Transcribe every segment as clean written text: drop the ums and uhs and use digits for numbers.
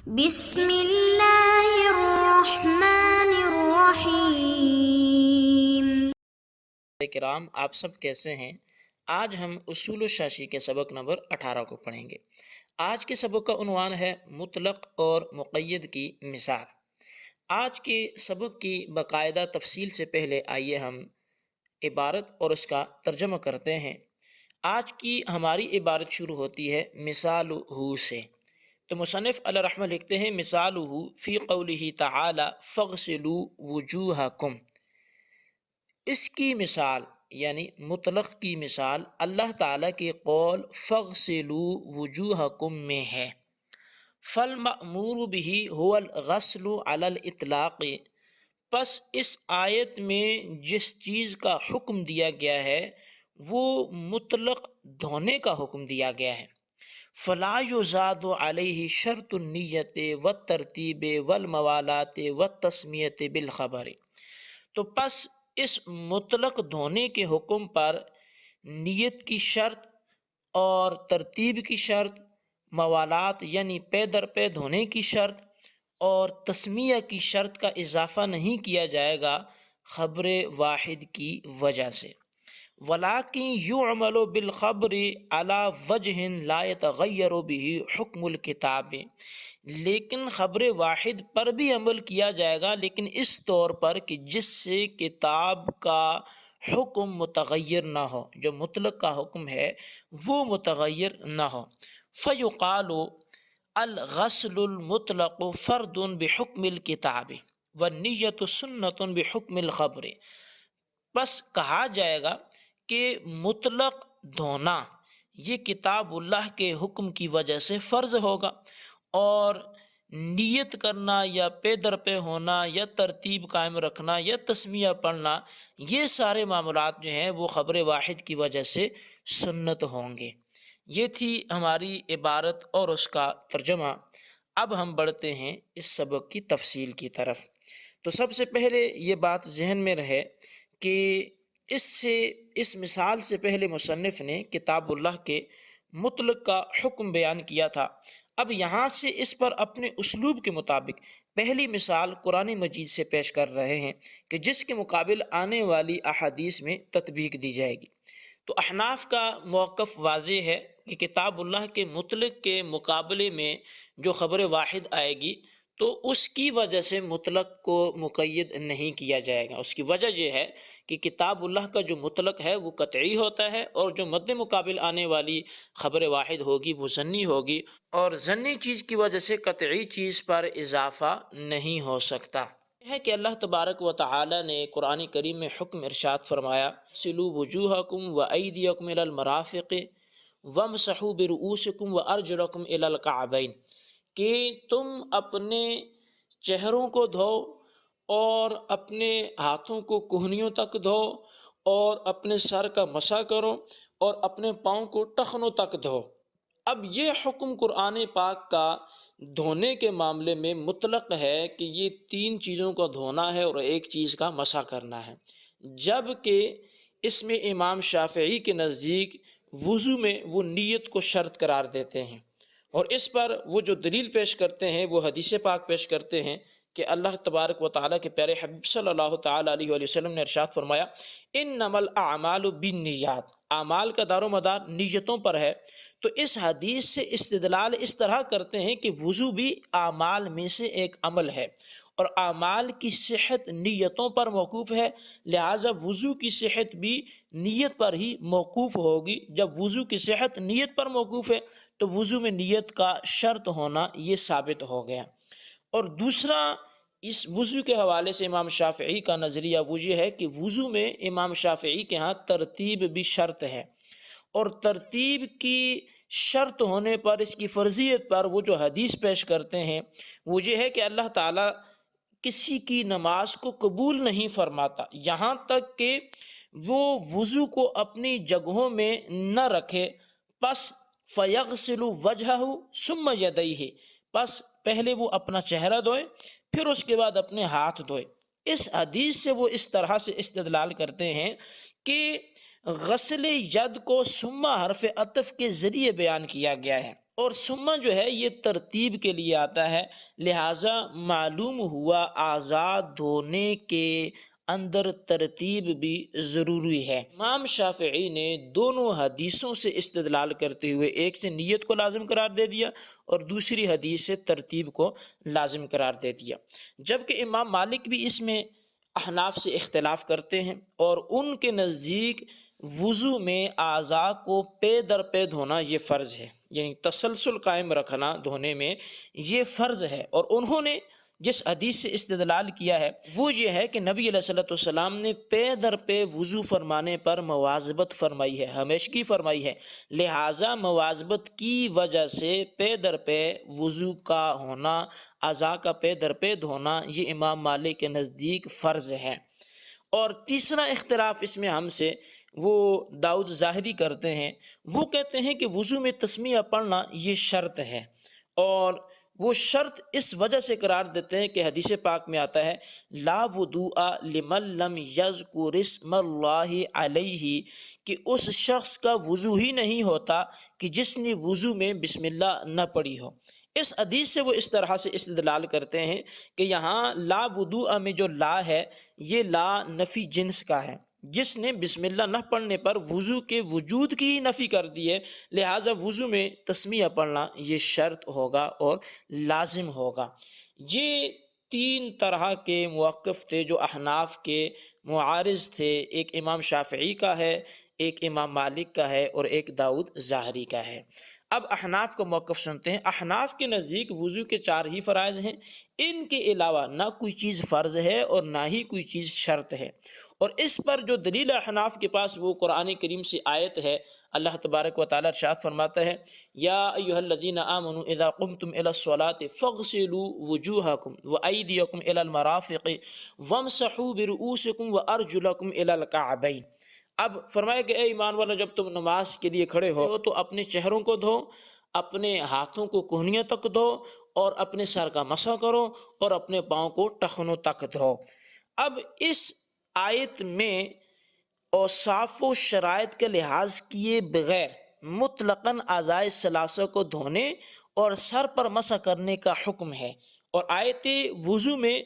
بسم اللہ الرحمن الرحیم۔ کرام، آپ سب کیسے ہیں؟ آج ہم اصول الشاشی کے سبق نمبر 18 کو پڑھیں گے۔ آج کے سبق کا عنوان ہے مطلق اور مقید کی مثال۔ آج کے سبق کی باقاعدہ تفصیل سے پہلے آئیے ہم عبارت اور اس کا ترجمہ کرتے ہیں۔ آج کی ہماری عبارت شروع ہوتی ہے مثالہ سے۔ تو مصنف علیہ رحمہ لکھتے ہیں مثالہ فی قولہ تعالی فاغسلوا وجوہکم۔ اس کی مثال یعنی مطلق کی مثال اللہ تعالیٰ کے قول فاغسلوا وجوہکم میں ہے۔ فالمأمور بہ هو الغسل علی الاطلاق، پس اس آیت میں جس چیز کا حکم دیا گیا ہے وہ مطلق دھونے کا حکم دیا گیا ہے۔ فلا یزاد علیہ شرط النیت والترتیب والموالات والتسمیۃ بالخبر، تو پس اس مطلق دھونے کے حکم پر نیت کی شرط اور ترتیب کی شرط، موالات یعنی پے در پے دھونے کی شرط اور تسمیہ کی شرط کا اضافہ نہیں کیا جائے گا خبر واحد کی وجہ سے۔ وَلَٰكِن يُعْمَلُ بِالْخَبْرِ عَلَىٰ وَجْهٍ لَا يَتَغَيَّرُ بِهِ حُكْمُ الْكِتَابِ، لیکن خبر واحد پر بھی عمل کیا جائے گا، لیکن اس طور پر کہ جس سے کتاب کا حکم متغیر نہ ہو، جو مطلق کا حکم ہے وہ متغیر نہ ہو۔ فَيُقَالُ الغسل المطلق فرد بحکم الکتاب والنیت سنت بحکم الخبر، بس کہا جائے گا کہ مطلق دھونا یہ کتاب اللہ کے حکم کی وجہ سے فرض ہوگا، اور نیت کرنا یا پے در پے ہونا یا ترتیب قائم رکھنا یا تسمیہ پڑھنا، یہ سارے معاملات جو ہیں وہ خبر واحد کی وجہ سے سنت ہوں گے۔ یہ تھی ہماری عبارت اور اس کا ترجمہ۔ اب ہم بڑھتے ہیں اس سبق کی تفصیل کی طرف۔ تو سب سے پہلے یہ بات ذہن میں رہے کہ اس مثال سے پہلے مصنف نے کتاب اللہ کے مطلق کا حکم بیان کیا تھا۔ اب یہاں سے اس پر اپنے اسلوب کے مطابق پہلی مثال قرآن مجید سے پیش کر رہے ہیں کہ جس کے مقابل آنے والی احادیث میں تطبیق دی جائے گی۔ تو احناف کا موقف واضح ہے کہ کتاب اللہ کے مطلق کے مقابلے میں جو خبر واحد آئے گی تو اس کی وجہ سے مطلق کو مقید نہیں کیا جائے گا۔ اس کی وجہ یہ ہے کہ کتاب اللہ کا جو مطلق ہے وہ قطعی ہوتا ہے، اور جو مد مقابل آنے والی خبر واحد ہوگی وہ ظنی ہوگی، اور ظنی چیز کی وجہ سے قطعی چیز پر اضافہ نہیں ہو سکتا۔ ہے کہ اللہ تبارک و تعالی نے قرآن کریم میں حکم ارشاد فرمایا سلو وجوہکم و ایدیکم الی المرافق وامسحوا برؤوسکم وارجلکم الی الکعبین، کہ تم اپنے چہروں کو دھو اور اپنے ہاتھوں کو کہنیوں تک دھو اور اپنے سر کا مسح کرو اور اپنے پاؤں کو ٹخنوں تک دھو۔ اب یہ حکم قرآن پاک کا دھونے کے معاملے میں مطلق ہے کہ یہ تین چیزوں کو دھونا ہے اور ایک چیز کا مسح کرنا ہے، جبکہ اس میں امام شافعی کے نزدیک وضو میں وہ نیت کو شرط قرار دیتے ہیں، اور اس پر وہ جو دلیل پیش کرتے ہیں وہ حدیث پاک پیش کرتے ہیں کہ اللہ تبارک و تعالیٰ کے پیارے حبیب صلی اللہ تعالیٰ علیہ وآلہ وسلم نے ارشاد فرمایا انما الاعمال بالنیات، اعمال کا دار و مدار نیتوں پر ہے۔ تو اس حدیث سے استدلال اس طرح کرتے ہیں کہ وضو بھی اعمال میں سے ایک عمل ہے، اور اعمال کی صحت نیتوں پر موقوف ہے، لہٰذا وضو کی صحت بھی نیت پر ہی موقوف ہوگی۔ جب وضو کی صحت نیت پر موقوف ہے تو وضو میں نیت کا شرط ہونا یہ ثابت ہو گیا۔ اور دوسرا، اس وضو کے حوالے سے امام شافعی کا نظریہ وہ یہ ہے کہ وضو میں امام شافعی کے ہاں ترتیب بھی شرط ہے، اور ترتیب کی شرط ہونے پر اس کی فرضیت پر وہ جو حدیث پیش کرتے ہیں وہ یہ ہے کہ اللہ تعالیٰ کسی کی نماز کو قبول نہیں فرماتا یہاں تک کہ وہ وضو کو اپنی جگہوں میں نہ رکھے، پس فَيَغْسِلُ وَجْهَهُ ثُمَّ يَدَيْهِ، پس پہلے وہ اپنا چہرہ دھوئے پھر اس کے بعد اپنے ہاتھ دھوئے۔ اس حدیث سے وہ اس طرح سے استدلال کرتے ہیں کہ غسل ید کو ثم حرف عطف کے ذریعے بیان کیا گیا ہے، اور ثم جو ہے یہ ترتیب کے لیے آتا ہے، لہٰذا معلوم ہوا آزاد دھونے کے اندر ترتیب بھی ضروری ہے۔ امام شافعی نے دونوں حدیثوں سے استدلال کرتے ہوئے ایک سے نیت کو لازم قرار دے دیا اور دوسری حدیث سے ترتیب کو لازم قرار دے دیا، جبکہ امام مالک بھی اس میں احناف سے اختلاف کرتے ہیں، اور ان کے نزدیک وضو میں اعضاء کو پے در پے دھونا یہ فرض ہے، یعنی تسلسل قائم رکھنا دھونے میں یہ فرض ہے۔ اور انہوں نے جس حدیث سے استدلال کیا ہے وہ یہ ہے کہ نبی علیہ الصلوۃ والسلام نے پے در پے وضو فرمانے پر مواظبت فرمائی ہے، ہمیشگی فرمائی ہے، لہٰذا مواظبت کی وجہ سے پے در پے وضو کا ہونا، اعضاء کا پے در پے دھونا یہ امام مالک کے نزدیک فرض ہے۔ اور تیسرا اختلاف اس میں ہم سے وہ داؤد ظاہری کرتے ہیں، وہ کہتے ہیں کہ وضو میں تسمیہ پڑھنا یہ شرط ہے، اور وہ شرط اس وجہ سے قرار دیتے ہیں کہ حدیث پاک میں آتا ہے لا وضوء لمن لم یذکر اسم اللہ علیہ، کہ اس شخص کا وضو ہی نہیں ہوتا کہ جس نے وضو میں بسم اللہ نہ پڑھی ہو۔ اس حدیث سے وہ اس طرح سے استدلال کرتے ہیں کہ یہاں لا وضوء میں جو لا ہے یہ لا نفی جنس کا ہے، جس نے بسم اللہ نہ پڑھنے پر وضو کے وجود کی ہی نفی کر دی ہے، لہٰذا وضو میں تسمیہ پڑھنا یہ شرط ہوگا اور لازم ہوگا۔ یہ تین طرح کے موقف تھے جو احناف کے معارض تھے، ایک امام شافعی کا ہے، ایک امام مالک کا ہے اور ایک داؤد ظاہری کا ہے۔ اب احناف کا موقف سنتے ہیں۔ احناف کے نزدیک وضو کے چار ہی فرائض ہیں، ان کے علاوہ نہ کوئی چیز فرض ہے اور نہ ہی کوئی چیز شرط ہے، اور اس پر جو دلیل احناف کے پاس وہ قرآن کریم سے آیت ہے۔ اللہ تبارک و تعالیٰ ارشاد فرماتا ہے یا ایھا الذین آمنوا اذا قمتم الی الصلاۃ فاغسلوا وجوہکم وایدیکم الی المرافق وامسحوا برؤوسکم وارجلکم الی الکعبین۔ اب فرمایا کہ اے ایمان والو، جب تم نماز کے لیے کھڑے ہو تو اپنے چہروں کو دھو، اپنے ہاتھوں کو کہنیوں تک دھو، اور اپنے سر کا مسح کرو، اور اپنے پاؤں کو ٹخنوں تک دھو۔ اب اس آیت میں اوصاف و شرائط کے لحاظ کیے بغیر مطلقاً اعضائے ثلاثہ کو دھونے اور سر پر مسح کرنے کا حکم ہے، اور آیت وضو میں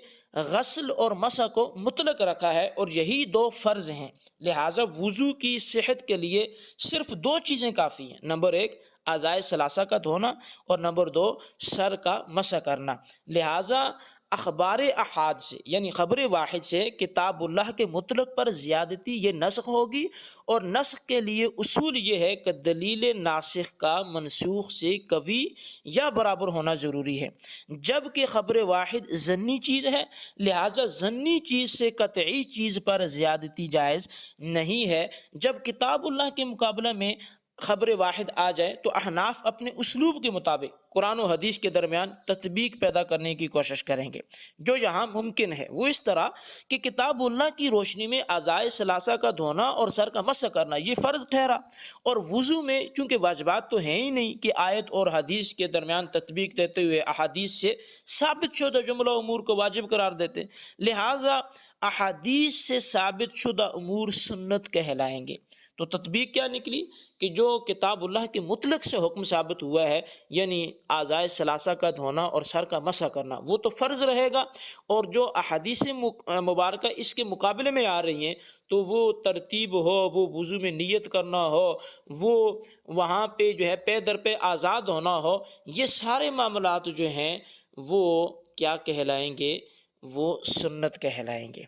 غسل اور مسح کو مطلق رکھا ہے، اور یہی دو فرض ہیں، لہٰذا وضو کی صحت کے لیے صرف دو چیزیں کافی ہیں، نمبر ایک اعضائے ثلاثہ کا دھونا، اور نمبر دو سر کا مسح کرنا۔ لہٰذا اخبار احاد سے یعنی خبر واحد سے کتاب اللہ کے مطلق پر زیادتی یہ نسخ ہوگی، اور نسخ کے لیے اصول یہ ہے کہ دلیل ناسخ کا منسوخ سے قوی یا برابر ہونا ضروری ہے، جبکہ خبر واحد ظنی چیز ہے، لہٰذا ظنی چیز سے قطعی چیز پر زیادتی جائز نہیں ہے۔ جب کتاب اللہ کے مقابلہ میں خبر واحد آ جائے تو احناف اپنے اسلوب کے مطابق قرآن و حدیث کے درمیان تطبیق پیدا کرنے کی کوشش کریں گے، جو یہاں ممکن ہے وہ اس طرح کہ کتاب اللہ کی روشنی میں اعضائے ثلاثہ کا دھونا اور سر کا مسح کرنا یہ فرض ٹھہرا، اور وضو میں چونکہ واجبات تو ہیں ہی نہیں کہ آیت اور حدیث کے درمیان تطبیق دیتے ہوئے احادیث سے ثابت شدہ جملہ امور کو واجب قرار دیتے، لہٰذا احادیث سے ثابت شدہ امور سنت کہلائیں گے۔ تو تطبیق کیا نکلی کہ جو کتاب اللہ کے مطلق سے حکم ثابت ہوا ہے، یعنی اعضائے ثلاثہ کا دھونا اور سر کا مسح کرنا، وہ تو فرض رہے گا، اور جو احادیث مبارکہ اس کے مقابلے میں آ رہی ہیں تو وہ ترتیب ہو، وہ وضو میں نیت کرنا ہو، وہ وہاں پہ جو ہے پے در پے آزاد ہونا ہو، یہ سارے معاملات جو ہیں وہ کیا کہلائیں گے؟ وہ سنت کہلائیں گے۔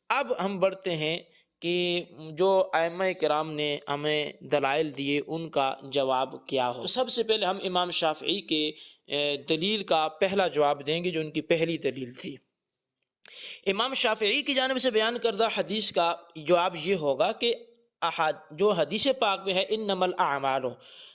اب ہم بڑھتے ہیں کہ جو ائمہ کرام نے ہمیں دلائل دیے ان کا جواب کیا ہو۔ تو سب سے پہلے ہم امام شافعی کے دلیل کا پہلا جواب دیں گے، جو ان کی پہلی دلیل تھی۔ امام شافعی کی جانب سے بیان کردہ حدیث کا جواب یہ ہوگا کہ جو حدیث پاک میں ہے انما الاعمال،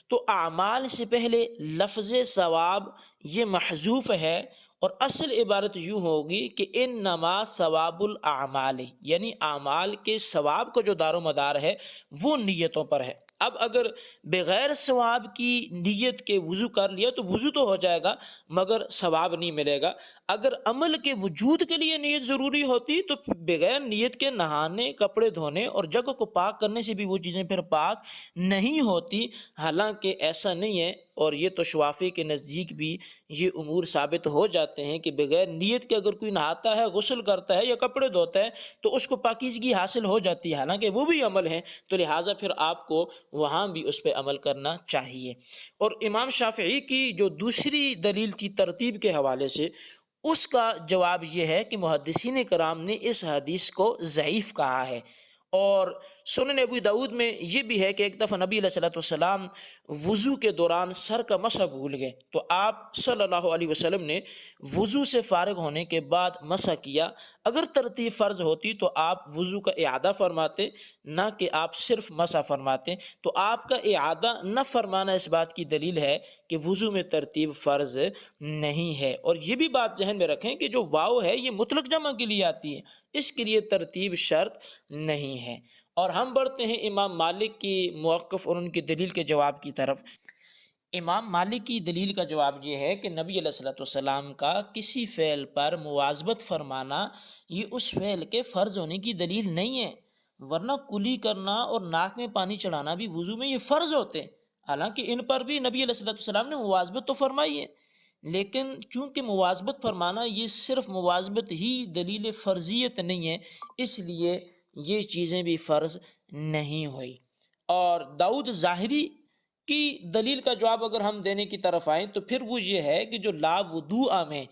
تو اعمال سے پہلے لفظ ثواب یہ محذوف ہے، اور اصل عبارت یوں ہوگی کہ انما ثواب الاعمال، یعنی اعمال کے ثواب کا جو دار و مدار ہے وہ نیتوں پر ہے۔ اب اگر بغیر ثواب کی نیت کے وضو کر لیا تو وضو تو ہو جائے گا مگر ثواب نہیں ملے گا۔ اگر عمل کے وجود کے لیے نیت ضروری ہوتی تو بغیر نیت کے نہانے، کپڑے دھونے اور جگہ کو پاک کرنے سے بھی وہ چیزیں پھر پاک نہیں ہوتی، حالانکہ ایسا نہیں ہے، اور یہ تو شوافی کے نزدیک بھی یہ امور ثابت ہو جاتے ہیں کہ بغیر نیت کے اگر کوئی نہاتا ہے، غسل کرتا ہے یا کپڑے دھوتا ہے تو اس کو پاکیزگی حاصل ہو جاتی ہے، حالانکہ وہ بھی عمل ہے، تو لہٰذا پھر آپ کو وہاں بھی اس پہ عمل کرنا چاہیے۔ اور امام شافعی کی جو دوسری دلیل تھی ترتیب کے حوالے سے، اس کا جواب یہ ہے کہ محدثین کرام نے اس حدیث کو ضعیف کہا ہے۔ اور سنن ابو داود میں یہ بھی ہے کہ ایک دفعہ نبی علیہ الصلوۃ والسلام وضو کے دوران سر کا مسح بھول گئے، تو آپ صلی اللہ علیہ وسلم نے وضو سے فارغ ہونے کے بعد مسح کیا۔ اگر ترتیب فرض ہوتی تو آپ وضو کا اعادہ فرماتے، نہ کہ آپ صرف مسح فرماتے، تو آپ کا اعادہ نہ فرمانا اس بات کی دلیل ہے کہ وضو میں ترتیب فرض نہیں ہے۔ اور یہ بھی بات ذہن میں رکھیں کہ جو واو ہے یہ مطلق جمع کے لیے آتی ہے، اس کے لیے ترتیب شرط نہیں ہے۔ اور ہم بڑھتے ہیں امام مالک کی موقف اور ان کی دلیل کے جواب کی طرف۔ امام مالک کی دلیل کا جواب یہ ہے کہ نبی علیہ الصلوۃ والسلام کا کسی فعل پر مواظبت فرمانا یہ اس فعل کے فرض ہونے کی دلیل نہیں ہے، ورنہ کلی کرنا اور ناک میں پانی چڑھانا بھی وضو میں یہ فرض ہوتے ہیں، حالانکہ ان پر بھی نبی علیہ الصلوۃ والسلام نے مواظبت تو فرمائی ہے، لیکن چونکہ مواظبت فرمانا یہ صرف مواظبت ہی دلیل فرضیت نہیں ہے، اس لیے یہ چیزیں بھی فرض نہیں ہوئی۔ اور داؤد ظاہری کی دلیل کا جواب اگر ہم دینے کی طرف آئیں تو پھر وہ یہ ہے کہ جو لا وضوء میں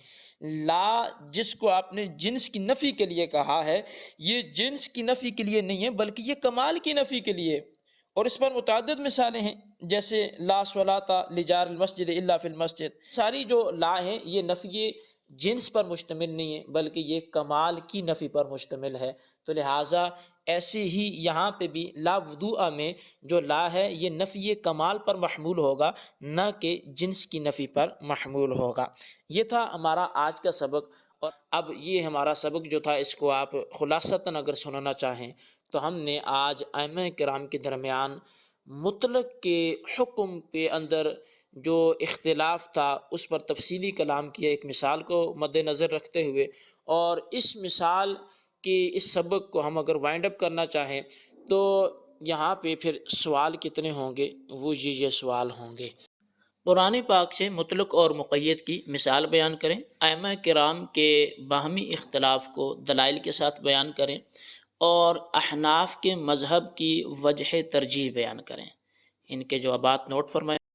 لا جس کو آپ نے جنس کی نفی کے لیے کہا ہے، یہ جنس کی نفی کے لیے نہیں ہے بلکہ یہ کمال کی نفی کے لیے، اور اس پر متعدد مثالیں ہیں، جیسے لا صلاۃ لجار المسجد الا فی المسجد۔ ساری جو لا ہے یہ نفی جنس پر مشتمل نہیں ہے بلکہ یہ کمال کی نفی پر مشتمل ہے، تو لہٰذا ایسے ہی یہاں پہ بھی لا وضوء میں جو لا ہے یہ نفی کمال پر محمول ہوگا، نہ کہ جنس کی نفی پر محمول ہوگا۔ یہ تھا ہمارا آج کا سبق، اور اب یہ ہمارا سبق جو تھا اس کو آپ خلاصتاً اگر سننا چاہیں تو ہم نے آج ائمہ کرام کے درمیان مطلق کے حکم کے اندر جو اختلاف تھا اس پر تفصیلی کلام کیا، ایک مثال کو مد نظر رکھتے ہوئے، اور اس مثال کہ اس سبق کو ہم اگر وائنڈ اپ کرنا چاہیں تو یہاں پہ پھر سوال کتنے ہوں گے، وہ یہ سوال ہوں گے۔ قرآن پاک سے مطلق اور مقید کی مثال بیان کریں، ائمہ کرام کے باہمی اختلاف کو دلائل کے ساتھ بیان کریں، اور احناف کے مذہب کی وجہ ترجیح بیان کریں۔ ان کے جوابات نوٹ فرمائیں۔